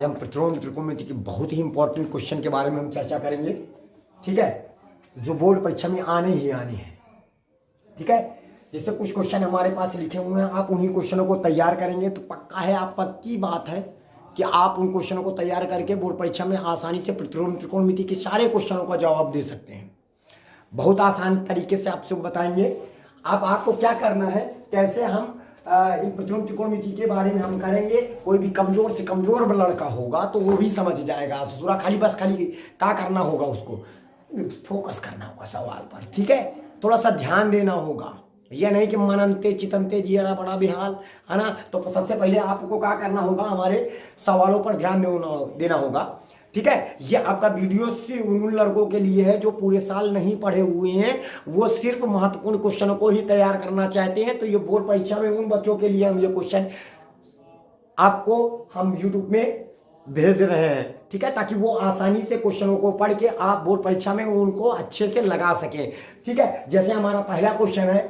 हम प्रतिलोम त्रिकोणमिति के बहुत ही इंपॉर्टेंट क्वेश्चन के बारे में हम चर्चा करेंगे। ठीक है, जो बोर्ड परीक्षा में आने ही आने हैं। ठीक है, जैसे कुछ क्वेश्चन हमारे पास लिखे हुए हैं, आप उन्हीं क्वेश्चनों को तैयार करेंगे तो पक्का है, आप पक्की बात है कि आप उन क्वेश्चनों को तैयार करके बोर्ड परीक्षा में आसानी से प्रतिलोम त्रिकोणमिति के सारे क्वेश्चनों का जवाब दे सकते हैं। बहुत आसान तरीके से आपसे बताएंगे। अब आपको क्या करना है, कैसे हम इन प्रतिलोम त्रिकोणमिति के बारे में हम करेंगे। कोई भी कमजोर से कमजोर लड़का होगा तो वो भी समझ जाएगा। पूरा खाली क्या करना होगा, उसको फोकस करना होगा सवाल पर। ठीक है, थोड़ा सा ध्यान देना होगा, यह नहीं कि मननते चितनते जिया बड़ा बेहाल, है ना। तो सबसे पहले आपको क्या करना होगा, हमारे सवालों पर ध्यान देना होगा। ठीक है, ये आपका वीडियो सिर्फ उन लड़कों के लिए है जो पूरे साल नहीं पढ़े हुए हैं, वो सिर्फ महत्वपूर्ण क्वेश्चनों को ही तैयार करना चाहते हैं। तो ये बोर्ड परीक्षा में उन बच्चों के लिए हम ये क्वेश्चन आपको हम यूट्यूब में भेज रहे हैं। ठीक है, ताकि वो आसानी से क्वेश्चनों को पढ़ के आप बोर्ड परीक्षा में उनको अच्छे से लगा सके। ठीक है, जैसे हमारा पहला क्वेश्चन है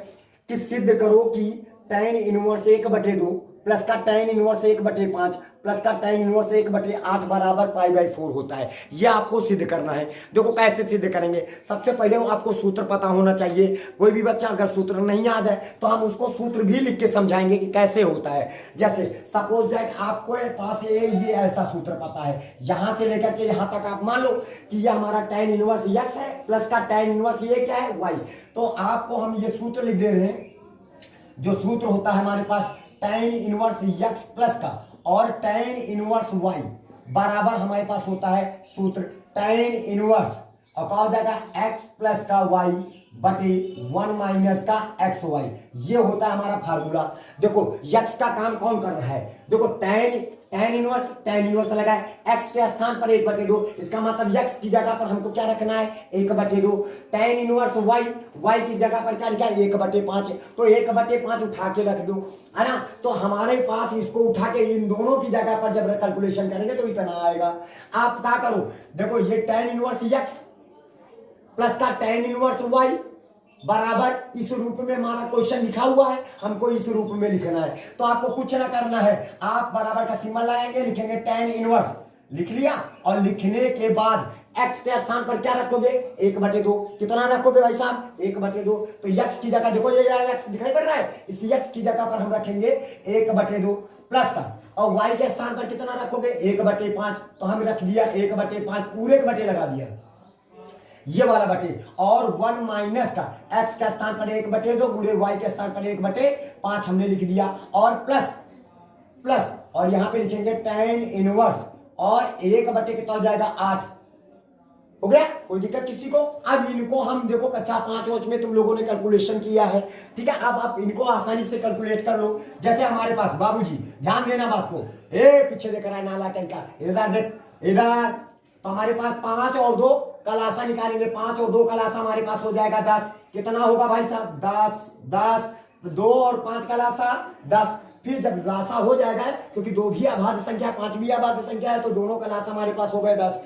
कि सिद्ध करो कि tan इनवर्स 1/2 प्लस का tan इनवर्स 1/5 प्लस का tan इनवर्स 1/8 बराबर π/4 होता है। यह आपको सिद्ध करना है। देखो कैसे सिद्ध करेंगे, सबसे पहले आपको सूत्र पता होना चाहिए। कोई भी बच्चा अगर सूत्र नहीं याद है तो हम उसको सूत्र भी लिख के समझाएंगे कि कैसे होता है। जैसे सपोज दैट आपको पास ये ऐसा सूत्र पता है, यहां से लेकर के यहां तक आप मान लो कि यह हमारा tan इनवर्स x है प्लस का tan इनवर्स ये क्या है y। तो आपको हम ये सूत्र लिख दे रहे हैं। जो सूत्र होता है हमारे पास tan इनवर्स x प्लस का और tan इनवर्स y बराबर हमारे पास होता है सूत्र tan इनवर्स और क्या हो जाएगा x प्लस का y बटे 1 माइनस का एक्स वाई। ये होता है हमारा फार्मूला। देखो x का काम कौन कर रहा है, देखो tan इनवर्स लगा है, x के स्थान पर 1/2, इसका मतलब x की जगह पर हमको क्या रखना है 1/2। tan इनवर्स y की जगह पर क्या लिखा है 1/5, तो 1/5 उठा के रख दो, है ना। तो हमारे पास इसको उठा के इन दोनों की जगह पर जब कैलकुलेशन करेंगे तो इतना आएगा। आप क्या करो, देखो ये tan इनवर्स x प्लस का tan इनवर्स y बराबर इस रूप में हमारा क्वेश्चन लिखा हुआ है, हमको इस रूप में लिखना है। तो आपको कुछ ना करना है, आप बराबर का सिंबल लगाएंगे, लिखेंगे tan इनवर्स, लिख लिया। और लिखने के बाद x के स्थान पर क्या रखोगे 1/2। कितना रखोगे भाई साहब 1/2। तो x की जगह देखो ये x दिखाई पड़ रहा है, इस x की जगह पर हम रखेंगे 1/2 प्लस का, और y के स्थान पर कितना रखोगे 1/5। तो हम रख दिया 1/5, पूरे के बटे लगा दिया ये वाला बटे, और 1 माइनस का x के स्थान पर 1/2 गुणे y के स्थान पर 1/5 हमने लिख दिया, और प्लस और यहां पे लिखेंगे tan इनवर्स और 1/, कितना हो जाएगा 8। हो गया, कोई दिक्कत किसी को। अब इनको हम देखो कक्षा 5 में तुम लोगों ने कैलकुलेशन किया है। ठीक है, अब आप इनको आसानी से कैलकुलेट कर लो। जैसे हमारे पास बाबूजी ध्यान देना बात को, पीछे देख रहा है नाला कहीं, इधर देख इधर। तो हमारे पास 5 और 2 कलासा निकालेंगे, 5 और 2 कलासा हमारे पास हो जाएगा 10। कितना होगा भाई साहब 10, 2 और 5 कलासा 10। फिर जब लासा हो जाएगा, क्योंकि 2 भी अभाज्य संख्या 5 भी अभाज्य संख्या है, तो दोनों का लासा हमारे पास हो गए 10।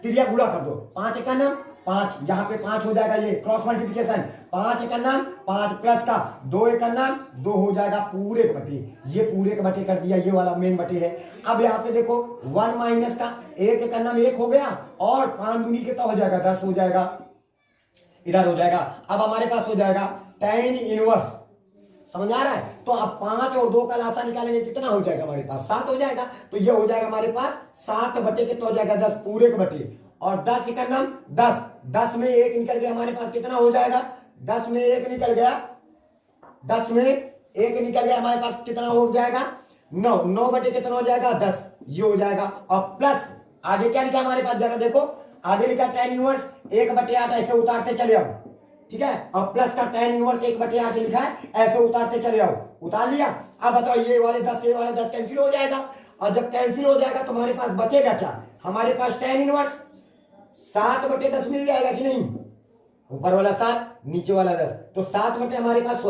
त्रिया गुणा कर दो, 5 का नाम 5, यहाँ पे 5 हो जाएगा, ये क्रॉस मल्टीप्लिकेशन 5 का नाम 5 प्लस का 2 का नाम 2 हो जाएगा पूरे के बटे। ये पूरे के बटे कर दिया, ये वाला मेन बटे है। अब यहाँ पे देखो 1 माइनस का 1 का नाम 1 हो गया, और 5 दूनी कितना हो जाएगा 10 हो जाएगा, इधर हो जाएगा। अब हमारे पास हो जाएगा tan इनवर्स, समझ आ रहा है। तो अब 5 और 2 का लासा निकालेंगे, कितना हो जाएगा हमारे पास 7 हो जाएगा। तो ये हो जाएगा हमारे पास 7 बटे कितना हो जाएगा 10 पूरे के बटे, और 10 का नाम 10 में 1 निकल गया, हमारे पास कितना हो जाएगा 10 में 1 निकल गया, 10 में 1 निकल गया, हमारे पास कितना हो जाएगा 9 बटे कितना हो जाएगा 10, ये हो जाएगा। और प्लस आगे क्या लिखा हमारे पास, जरा देखो आगे लिखा tan इनवर्स 1/8, ऐसे उतारते चले आओ। ठीक है, और प्लस का tan इनवर्स 1/8 लिखा है, ऐसे उतारते चले आओ, उतार लिया। अब बताओ ये वाले 10 कैंसिल हो जाएगा, और जब कैंसिल हो जाएगा तो हमारे पास बचेगा क्या, हमारे पास tan इनवर्स 7/10 मिल जाएगा कि नहीं, ऊपर वाला 7 नीचे वाला 10, तो 7 बटे हमारे पास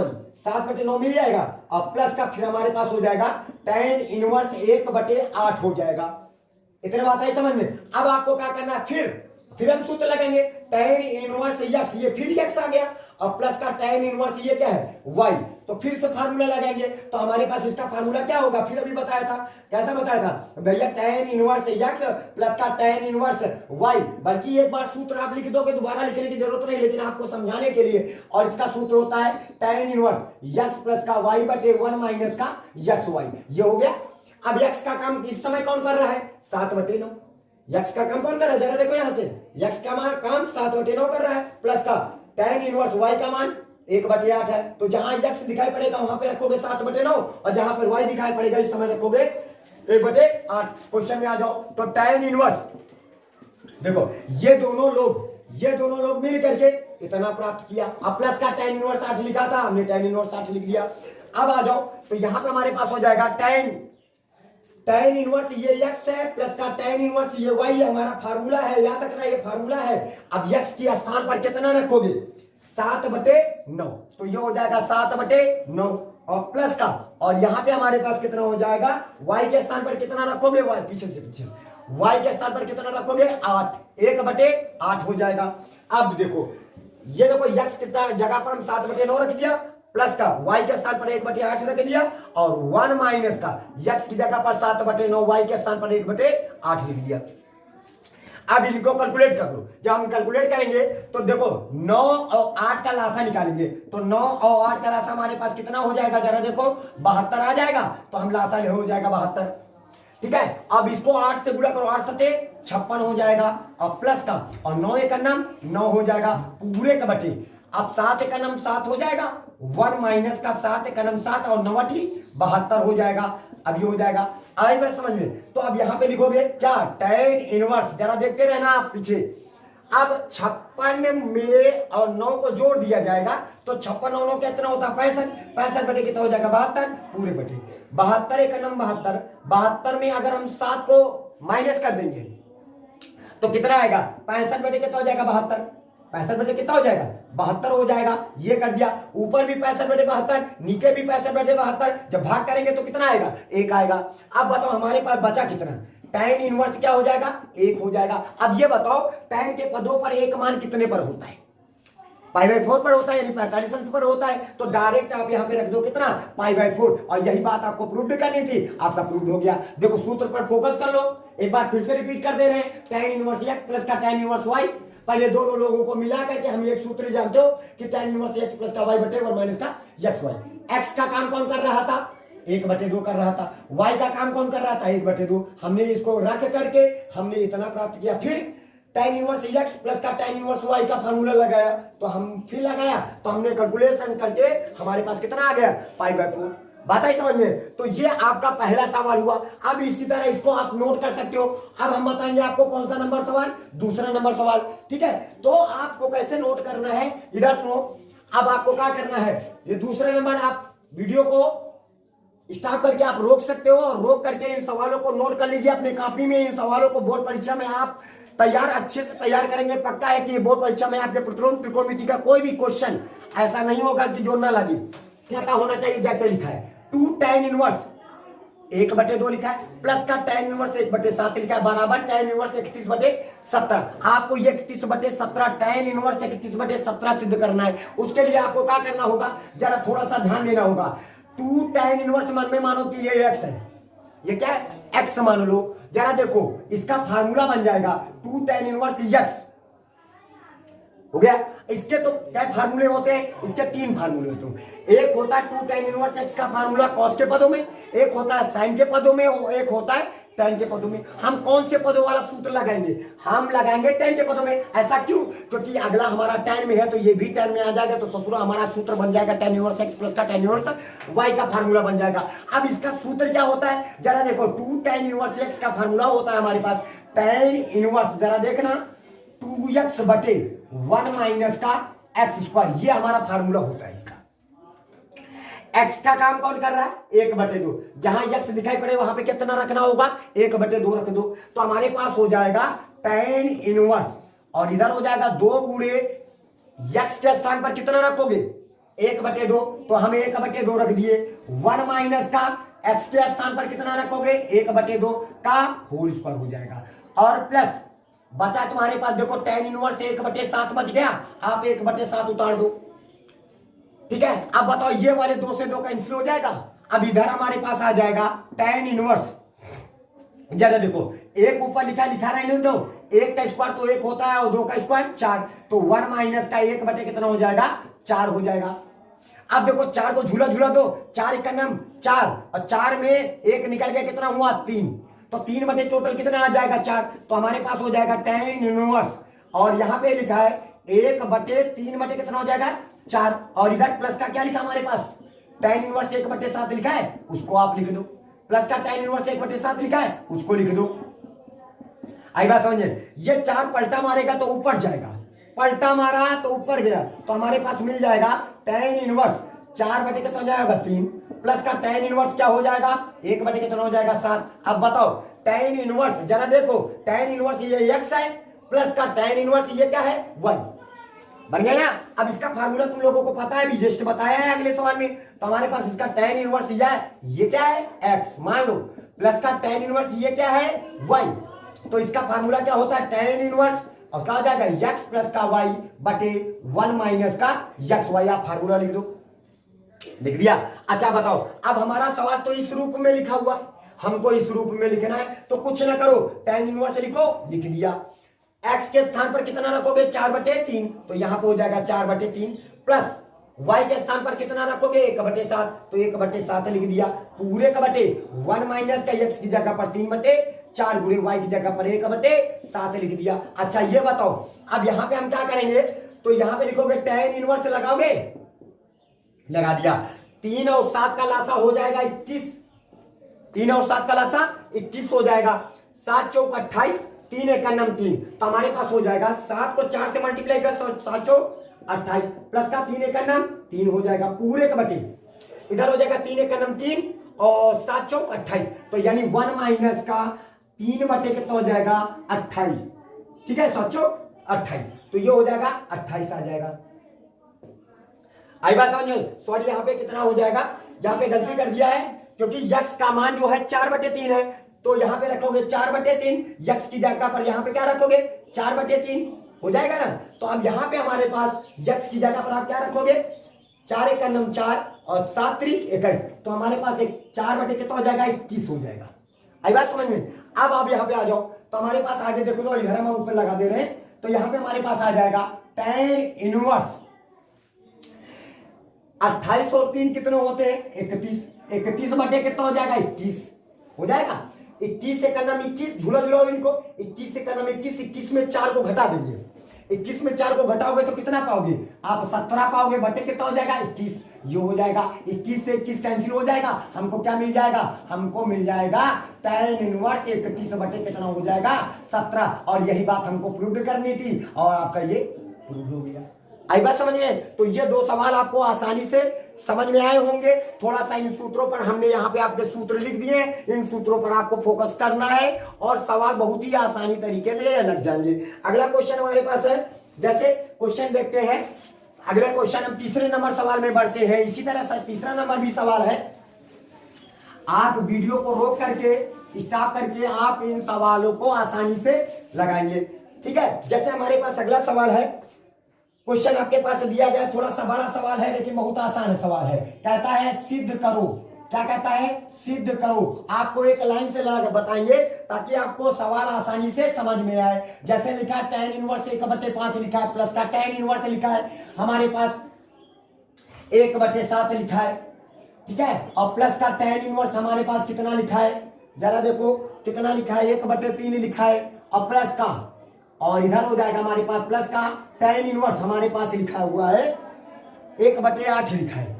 7/9 मिल जाएगा। और प्लस का फिर हमारे पास हो जाएगा tan इनवर्स 1/8 हो जाएगा। इतने बात है समझ में। अब आपको क्या करना है, फिर हम सूत्र लगेंगे tan इनवर्स x, ये फिर x आ गया, और प्लस का tan इनवर्स ये क्या है y। तो फिर से फार्मूला लगाएंगे, तो हमारे पास इसका फार्मूला क्या होगा, फिर अभी बताया था, कैसा बताया था भैया, tan इनवर्स x प्लस का tan इनवर्स y। बल्कि एक बार सूत्र आप लिख दोगे, दोबारा लिखने की जरूरत नहीं, लेकिन आपको समझाने के लिए। और इसका सूत्र होता है tan इनवर्स x प्लस का y बटे 1 माइनस का xy। ये हो गया। अब x का काम इस समय कौन कर रहा है, 7/9। x का काम कौन कर रहा है, जरा देखो यहां से, x का काम 7/9 कर रहा है, प्लस का tan इनवर्स y का मान 1/8 है। तो जहां x दिखाई पड़ेगा वहां पे रखोगे 7/9, और जहां पर y दिखाई पड़ेगा इस समय रखोगे 1/8। क्वेश्चन में आ जाओ, तो tan इनवर्स, देखो ये दोनों लोग मिल करके इतना प्राप्त किया। अब प्लस का tan इनवर्स 8 लिखा था, हमने tan इनवर्स 8 लिख दिया। अब आ जाओ, तो यहां पे हमारे पास हो जाएगा tan इनवर्स ये x है, प्लस का tan इनवर्स ये y है। हमारा फार्मूला है, याद रखना ये फार्मूला है। अब x के स्थान पर कितना रखोगे, 7/9, तो ये हो जाएगा 7/9, और प्लस का, और यहां पे हमारे पास कितना हो जाएगा, y के स्थान पर कितना रखोगे, y पीछे से पीछे, y के स्थान पर कितना रखोगे, 8, 1/8 हो जाएगा। अब देखो ये देखो x कितना जगह पर हम 7/9 रख दिया, प्लस का y के स्थान पर 1/8 रख दिया, और 1 माइनस का x की जगह पर 7/9, y के स्थान पर 1/8 लिख दिया। अब इनको कैलकुलेट कर लो। जब हम कैलकुलेट करेंगे तो देखो 9 और 8 का लासा निकालेंगे, तो 9 और 8 का लासा हमारे पास कितना हो जाएगा, जरा देखो 72 आ जाएगा, तो हम लासा ले हो जाएगा 72। ठीक है, अब इसको 8 से गुणा करो, 8 सते 56 हो जाएगा, और प्लस का, और 9 एक 9 हो जाएगा पूरे का बटे। अब 7 एक 7 हो जाएगा, 1 माइनस का 7 एक 7, और 9 72 हो जाएगा। अब ये हो जाएगा, आई बात समझ में। तो अब यहां पे लिखोगे क्या, tan इनवर्स, जरा देखते रहना आप पीछे। अब 56 में और 9 को जोड़ दिया जाएगा, तो 56 और 9 कितना होता है, 65, 65 बटे कितना हो जाएगा, 72 पूरे बटे 72 एक 72। 72 में अगर हम 7 को माइनस कर देंगे तो कितना आएगा, 65 बटे कितना हो जाएगा, 72, 65 बटे कितना हो जाएगा, 72 हो जाएगा। ये कर दिया, ऊपर भी 65 बटे 72, नीचे भी 65 बटे 72। जब भाग करेंगे तो कितना आएगा, 1 आएगा। अब बताओ हमारे पास बचा कितना, tan इनवर्स क्या हो जाएगा, 1 हो जाएगा। अब ये बताओ tan के पदों पर एक मान कितने पर होता है, π/4 पर होता है, यानी 45 अंश पर होता है। तो डायरेक्ट आप यहाँ पे रख दो कितना, π/4। और यही बात आपको प्रूव करनी थी, आपका प्रूव हो गया। देखो सूत्र पर फोकस कर लो, एक बार फिर से रिपीट कर दे रहे हैं, tan इनवर्स x प्लस का tan इनवर्स y। पहले दोनों लोगों को मिला करके हम एक सूत्र जानते हो कि tan इनवर्स x प्लस का y बटे 1 माइनस का xy। x का काम कौन कर रहा था, 1/2 कर रहा था। y का काम कौन कर रहा था, 1/2। हमने इसको रख करके हमने इतना प्राप्त किया। फिर tan इनवर्स x प्लस का tan इनवर्स y का फार्मूला लगाया, तो हम फिर लगाया तो हमने कैलकुलेशन करके हमारे पास कितना आ गया, π/4। बात आई समझ में। तो ये आपका पहला सवाल हुआ। अब इसी तरह इसको आप नोट कर सकते हो। अब हम बताएंगे आपको कौन सा नंबर सवाल, दूसरा नंबर सवाल। ठीक है, तो आपको कैसे नोट करना है, इधर सुनो। अब आपको क्या करना है, ये दूसरा नंबर आप वीडियो को स्टॉप करके आप रोक सकते हो, और रोक करके इन सवालों को नोट कर लीजिए अपने कॉपी में। इन सवालों को बोर्ड परीक्षा में आप तैयार अच्छे से तैयार करेंगे। पक्का है कि ये बोर्ड परीक्षा में आपके प्रतिलोम त्रिकोणमिति का कोई भी क्वेश्चन ऐसा नहीं होगा कि जो ना लगे। क्या होना चाहिए, जैसे लिखा है 2 tan इनवर्स 1/2 लिखा है, प्लस का tan इनवर्स 1/7 लिखा है, बराबर tan इनवर्स 31/17। आपको ये 31/17 tan इनवर्स 31/17 सिद्ध करना है। उसके लिए आपको क्या करना होगा, जरा थोड़ा सा ध्यान देना होगा। 2 tan इनवर्स मन में मानो कि ये x है, ये क्या है, x मान लो। जरा देखो इसका फार्मूला बन जाएगा 2 tan इनवर्स x हो गया। इसके तो क्या फार्मूले होते हैं, इसके 3 फार्मूले होते हैं। एक होता है 2 tan इनवर्स x का फार्मूला cos के पदों में, एक होता है sin के पदों में, और एक होता है tan के पदों में। हम कौन से पदों वाला सूत्र लगाएंगे, हम लगाएंगे tan के पदों में। ऐसा क्यों, क्योंकि अगला हमारा tan में है, तो ये भी tan में आ जाएगा, तो ससुरा हमारा सूत्र बन जाएगा tan इनवर्स x प्लस का tan इनवर्स y का फार्मूला बन जाएगा। अब इसका सूत्र क्या होता है, जरा देखो 2 tan इनवर्स x का फार्मूला होता है हमारे पास tan इनवर्स, जरा देखना 2x बटे 1 माइनस का x², ये हमारा फार्मूला होता है इसका। x का काम कौन कर रहा है, 1/2। जहां x दिखाई पड़े वहां पे कितना रखना होगा, 1/2 रख दो, तो हमारे पास हो जाएगा tan इनवर्स, और इधर हो जाएगा 2 गुणे x के स्थान पर कितना रखोगे, 1/2, तो हम 1/2 रख दिए। 1 माइनस का x के स्थान पर कितना रखोगे, 1/2 का होल स्क्वायर हो जाएगा, और प्लस बचा तुम्हारे पास देखो tan इनवर्स 1/7 बच गया, आप 1/7 उतार दो। ठीक है। अब बताओ ये वाले 2 से 2 कैंसिल हो जाएगा। अब इधर हमारे पास आ जाएगा tan इनवर्स। ज्यादा देखो, एक ऊपर लिखा रहने दो, 1 का स्क्वायर तो 1 होता है और 2 का स्क्वायर 4, तो 1 माइनस का 1 बटे कितना हो जाएगा, 4 हो जाएगा। अब देखो 4 को झूला दो, 4 एक का नाम 4 और 4 में 1 निकल गया, कितना हुआ 3, तो 3 बटे टोटल कितना आ जाएगा 4, तो हमारे पास हो जाएगा tan इनवर्स। और यहाँ पे लिखा है 1 बटे 3 बटे कितना हो जाएगा 4, और इधर प्लस का क्या लिखा हमारे पास, tan इनवर्स 1 बटे 7 लिखा है, उसको आप लिख दो। प्लस का tan इनवर्स 1 बटे 7 लिखा है, उसको लिख दो। आई बात समझे। ये 4 पलटा मारेगा तो ऊपर जाएगा, पलटा मारा तो ऊपर गया, तो हमारे पास मिल जाएगा tan इनवर्स 4 बटे कितना हो जाएगा 3, प्लस का tan इनवर्स क्या हो जाएगा 1 बटे कितना हो जाएगा 7। अब बताओ tan इनवर्स, जरा देखो tan इनवर्स ये x है, प्लस का tan इनवर्स ये क्या है y, बन गया ना। अब इसका फार्मूला तुम लोगों को पता है, भी जस्ट बताया है अगले सवाल में। तो हमारे पास इसका tan इनवर्स ये क्या है x मान लो, प्लस का tan इनवर्स ये क्या है y, तो इसका फार्मूला क्या होता है tan इनवर्स और क्या हो जाएगा x प्लस का y बटे 1 माइनस का x y। आप फार्मूला लिख दो, लिख दिया। अच्छा बताओ, अब हमारा सवाल तो इस रूप में लिखा हुआ, हमको इस रूप में लिखना है, तो कुछ ना करो tan इनवर्स लिखो, लिख दिया। x के स्थान पर कितना रखोगे 4 बटे 3, तो यहां पे हो जाएगा 4 बटे 3, प्लस y के स्थान पर कितना रखोगे 1 बटे 7, तो 1 बटे 7 लिख दिया, पूरे का बटे 1 माइनस का x की जगह पर 3 बटे 4 गुणे y की जगह पर 1 बटे 7 लिख दिया। अच्छा ये बताओ, अब यहां पे हम क्या करेंगे, तो यहां पे लिखोगे tan इनवर्स लगाओगे, लगा दिया। 3 और 7 का लासा हो जाएगा 21, 3 और 7 का लासा 21 हो जाएगा, 7 चौक 28, 3 एक का नाम 3, तो हमारे पास हो जाएगा 7 को 4 से मल्टीप्लाई कर तो 7 चौक 28, प्लस का 3 एक का नाम 3 हो जाएगा, पूरे का बटे इधर हो जाएगा 3 एक का नाम 3 और 7 चौक 28, तो यानी 1 माइनस का 3 बटे कितना हो जाएगा 28, ठीक है 7 चौक 28, तो ये हो जाएगा 28 आ जाएगा। आई बात समझ में। सॉरी यहाँ पे कितना हो जाएगा, यहाँ पे गलती कर दिया है, क्योंकि x का मान जो है 4 बटे 3 है, तो यहाँ पे रखोगे 4 बटे 3, x की जगह पर यहाँ पे क्या रखोगे 4 बटे 3 हो जाएगा ना। तो अब यहाँ पे हमारे पास x की जगह पर आप क्या रखोगे, 4 एक का नाम 4 और 7 त्रिक 21, तो हमारे पास एक 4 बटे कितना हो जाएगा 21 हो जाएगा। आई बात समझ में। अब आप यहाँ पे आ जाओ, तो हमारे पास आगे देखो, तो इधर हम ऊपर लगा दे रहे हैं, तो यहाँ पे हमारे पास आ जाएगा tan इनवर्स 28 और 3 कितने होते हैं 31, 31 बटे कितना हो जाएगा 21 हो जाएगा। 21 से करना 21, झूला झुलाओ इनको, 21 से करना 21, 21 में 4 को घटा देंगे, 21 में 4 को घटाओगे तो कितना पाओगे आप 17 पाओगे, बटे कितना हो जाएगा 21, ये हो जाएगा 21 से 21 कैंसिल हो जाएगा, हमको क्या मिल जाएगा, हमको मिल जाएगा tan इनवर्स 31 बटे कितना हो जाएगा 17, और यही बात हमको प्रूव करनी थी और आपका ये प्रूव हो गया। आई बात समझ में। तो ये 2 सवाल आपको आसानी से समझ में आए होंगे। थोड़ा सा इन सूत्रों पर हमने यहाँ पे आपके सूत्र लिख दिए, इन सूत्रों पर आपको फोकस करना है और सवाल बहुत ही आसानी तरीके से लग जाएंगे। अगला क्वेश्चन हमारे पास है, जैसे क्वेश्चन देखते हैं, अगला क्वेश्चन हम तीसरे नंबर सवाल में बढ़ते हैं। इसी तरह से तीसरा नंबर भी सवाल है, आप वीडियो को रोक करके स्टॉप करके आप इन सवालों को आसानी से लगाएंगे, ठीक है। जैसे हमारे पास अगला सवाल है, क्वेश्चन आपके पास दिया गया, थोड़ा सा बड़ा सवाल है लेकिन बहुत आसान सवाल है। कहता है सिद्ध करो, क्या कहता है सिद्ध करो। आपको एक लाइन से लगा बताएंगे ताकि आपको सवाल आसानी से समझ में आए। जैसे लिखा है tan इनवर्स 1/5 लिखा है, प्लस का tan इनवर्स लिखा है हमारे पास 1/7 लिखा है, ठीक है, और प्लस का tan इनवर्स हमारे पास कितना लिखा है, जरा देखो कितना लिखा है 1/3 लिखा है, और प्लस का, और इधर हो जाएगा हमारे पास प्लस का tan इनवर्स हमारे पास लिखा हुआ है 1/8 लिखा है,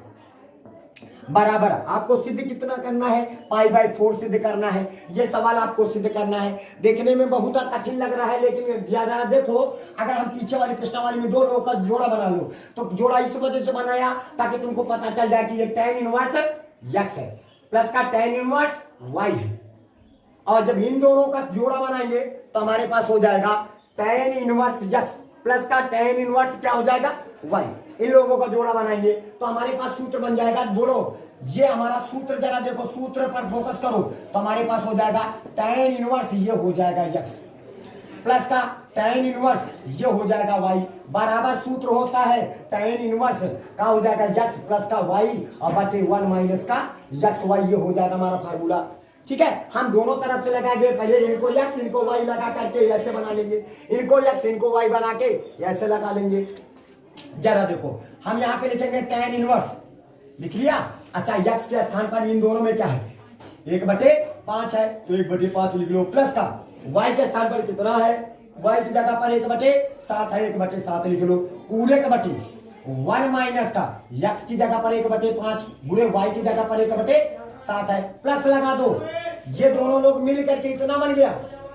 बराबर। आपको सिद्ध कितना करना है, π/4 सिद्ध करना है। ये सवाल आपको सिद्ध करना है। देखने में बहुत कठिन लग रहा है लेकिन ज्यादा देखो, अगर हम पीछे वाली प्रश्नावली में 2 लोगों का जोड़ा बना लो, तो जोड़ा इस वजह से बनाया ताकि तुमको पता चल जाए कि ये tan इनवर्स x है, प्लस का tan इनवर्स y है, और जब इन दोनों का जोड़ा बनाएंगे तो हमारे पास हो जाएगा tan इनवर्स x प्लस का tan इनवर्स क्या हो जाएगा y। इन लोगों का जोड़ा बनाएंगे तो हमारे पास सूत्र बन जाएगा, बोलो ये हमारा सूत्र, जरा देखो सूत्र पर फोकस करो, तो हमारे पास हो जाएगा tan इनवर्स ये हो जाएगा x, प्लस का tan इनवर्स ये हो जाएगा y बराबर सूत्र होता है tan इनवर्स का हो जाएगा x प्लस का y और बटे 1 माइनस का x y, ये हो जाएगा हमारा फार्मूला। ठीक है, हम दोनों तरफ से लगाएंगे, पहले इनको x इनको y लगा करके ऐसे बना लेंगे, इनको x इनको y बना के ऐसे लगा लेंगे। जरा देखो हम यहाँ पे लिखेंगे tan इनवर्स, लिख लिया। अच्छा x के स्थान पर इन दोनों में क्या है, 1/5 है तो 1/5 लिख लो, प्लस का y के स्थान पर कितना है, y की जगह पर 1/7 है, 1/7 लिख लो, पूरे का बटे 1 माइनस का x की जगह पर 1/5 गुणे y की जगह पर 1/7 है, प्लस लगा दो, ये दोनों लोग मिल करके इतना बन गया,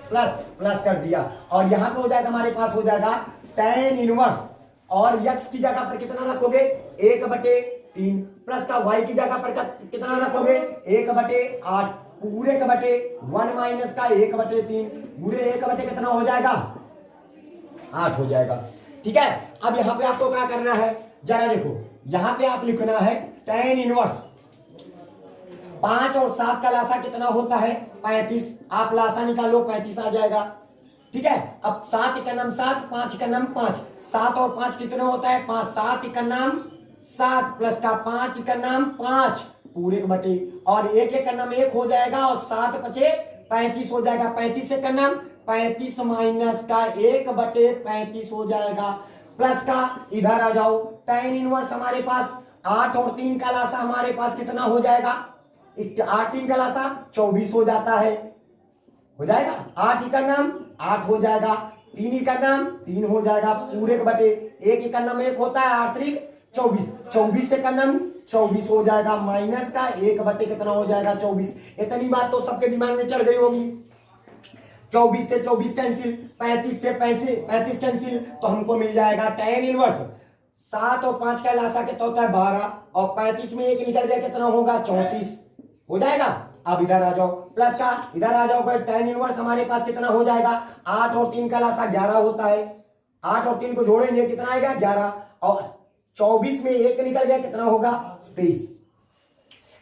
प्लस प्लस कर दिया, और यहाँ पे हो जाएगा हमारे पास हो जाएगा tan इनवर्स, और x की जगह पर कितना रखोगे 1/3, प्लस का y की जगह पर कितना रखोगे 1/8, पूरे का बटे 1 माइनस का 1/3 गुणे 1 कितना हो जाएगा 8 हो जाएगा। ठीक है, अब यहाँ पे आपको क्या करना है, जरा देखो यहाँ पे आप लिखना है tan इनवर्स 5 और 7 का लासा कितना होता है 35, आप लासा निकालो 35 आ जाएगा। ठीक है, अब 7 का नाम 7, 5 का नाम 5, 7 और 5 कितने होता है 5, 7 का नाम 7 प्लस का 5 का नाम 5 पूरे के बटे, और 1 का नाम 1 हो जाएगा और 7 बचे 35 हो जाएगा, 35 का नाम 35 माइनस का 1/35 हो जाएगा, प्लस का इधर आ जाओ tan इनवर्स हमारे पास 8 और 3 का लासा हमारे पास कितना हो जाएगा 8 3 का लासा 24 हो जाता है, हो जाएगा 8 का नाम 8 हो जाएगा, 3 का नाम 3 हो जाएगा, पूरे के बटे 1 का नाम 1 होता है 8 3 24, 24 से का नाम 24 हो जाएगा, माइनस का 1 कितना हो जाएगा 24। इतनी बात तो सबके दिमाग में चढ़ गई होगी। 24 से 24 कैंसिल, 35 से 35 कैंसिल, तो हमको मिल जाएगा tan इनवर्स 7 और 5 का लासा कितना होता है 12, और 35 में 1 निकल गया कितना होगा 34 हो जाएगा। अब इधर आ जाओ, प्लस का इधर आ जाओ, tan इनवर्स हमारे पास कितना हो जाएगा 8 और 3 का लासा 11 होता है, 8 और 3 को जोड़ेंगे कितना आएगा 11, और 24 में 1 निकल गया कितना होगा 23।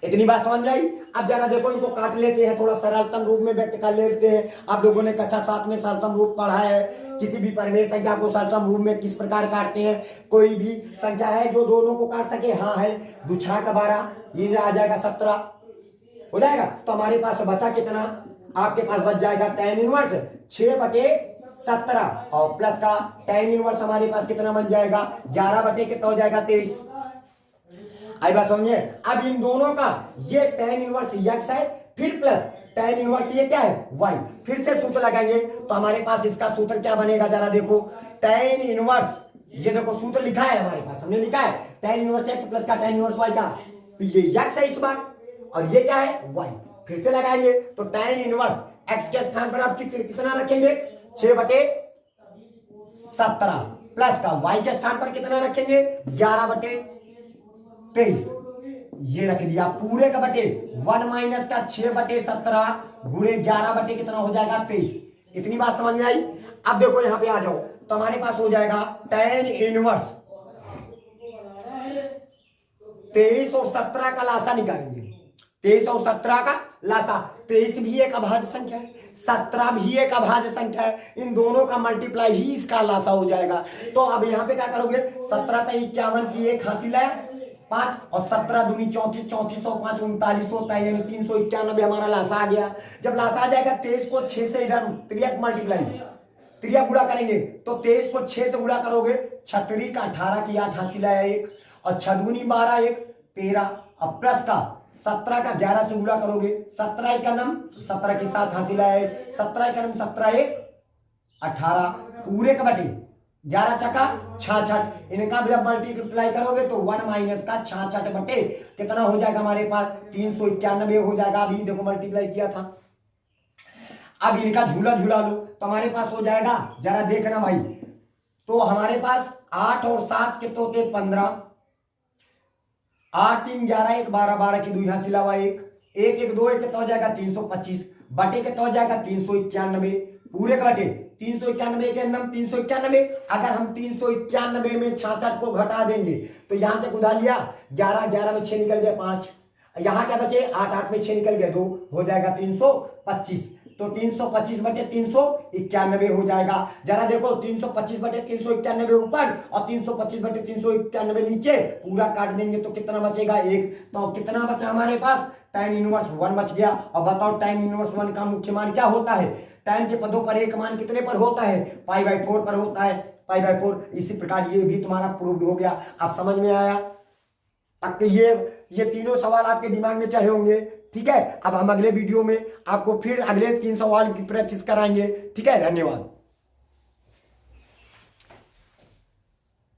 इतनी बात समझ में आई। अब जरा देखो इनको काट लेते हैं, थोड़ा सरलतम रूप में व्यक्त कर लेते हैं। आप लोगों ने कक्षा 7 में सरलतम रूप पढ़ा है, किसी भी परिमेय संख्या को सरलतम रूप में किस प्रकार काटते हैं, कोई भी संख्या है जो दोनों को काट सके, हाँ है, 2 6 का 12, ये आ जाएगा 17 हो जाएगा। तो हमारे पास बचा कितना, आपके पास बच जाएगा tan इनवर्स 6/17, और प्लस का tan इनवर्स हमारे पास कितना बन जाएगा 11 कितना हो जाएगा 23। आई बात समझिए। अब इन दोनों का ये tan इनवर्स x है, फिर प्लस tan इनवर्स ये क्या है y, फिर से सूत्र लगाएंगे तो हमारे पास इसका सूत्र क्या बनेगा, जरा देखो tan इनवर्स, ये देखो सूत्र लिखा है हमारे पास, हमने लिखा है tan इनवर्स x प्लस का tan इनवर्स y का, तो ये x है इस बार, और ये क्या है y, फिर से लगाएंगे तो tan इनवर्स x के स्थान पर आप कितना रखेंगे 6/17, प्लस का y के स्थान पर कितना रखेंगे 11/23, ये रख दिया, पूरे का बटे 1 माइनस का 6/17 गुणे 11 कितना हो जाएगा 23। इतनी बात समझ में आई। अब देखो यहां पे आ जाओ तो हमारे पास हो जाएगा tan इनवर्स 23 और 17 का लासा निकालेंगे, 23 और 17 का लासा, 23 भी एक अभाज्य संख्या है, 17 भी एक अभाज्य संख्या है, इन दोनों का मल्टीप्लाई ही इसका लासा हो जाएगा। तो अब यहाँ पे क्या करोगे 17 × 51 की 1 हासिल है 5, और 17 दूनी 34, 34 और 5 39 होता है, यानी 391 हमारा लासा आ गया। जब लासा आ जाएगा 23 को 6 से इधर त्रियक मल्टीप्लाई त्रियक गुणा करेंगे, तो 23 को 6 से गुणा करोगे 6 3 का 18 की 8 हासिल है 1, और 6 दूनी 12 1 13, और प्लस का 17 का 11 से गुणा करोगे 17 का नाम 17 की 7 हासिल है 17 का नाम 17 1 18, पूरे का बटे 11 छक्का 66, इनका भी जब मल्टीप्लाई करोगे तो 1 माइनस का 66 बटे कितना हो जाएगा हमारे पास 391 हो जाएगा। अभी देखो मल्टीप्लाई किया था। अब इनका झूला झूला लो तो हमारे पास हो जाएगा, जरा देखना भाई, तो हमारे पास 8 और 7 कितने होते 15, 8 3 11 1 12, 12 की 2 यहाँ सिलावा 1 1 1 2 1 कितना हो जाएगा 325 बटे कितना हो जाएगा 391, पूरे का बटे 391 के नाम 391। अगर हम 391 में 66 को घटा देंगे तो यहां से उड़ा लिया 11 11 में 6 निकल गया 5, यहाँ क्या बचे 8 8 में 6 निकल गया 2, हो जाएगा 325। तो 325/391 हो जाएगा। जरा देखो 325/391 ऊपर और 325/391 नीचे, पूरा काट देंगे तो कितना बचेगा 1। तो कितना बचा हमारे पास, tan इनवर्स 1 बच गया। और बताओ tan इनवर्स 1 का मुख्य मान क्या होता है। tan के पदों पर एक मान कितने पर होता है, π/4 पर होता है, π/4। इसी प्रकार ये भी तुम्हारा प्रूव्ड हो गया। आप समझ में आया। अब ये तीनों सवाल आपके दिमाग में चढ़े होंगे। ठीक है, अब हम अगले वीडियो में आपको फिर अगले 3 सवाल की प्रैक्टिस कराएंगे। ठीक है, धन्यवाद।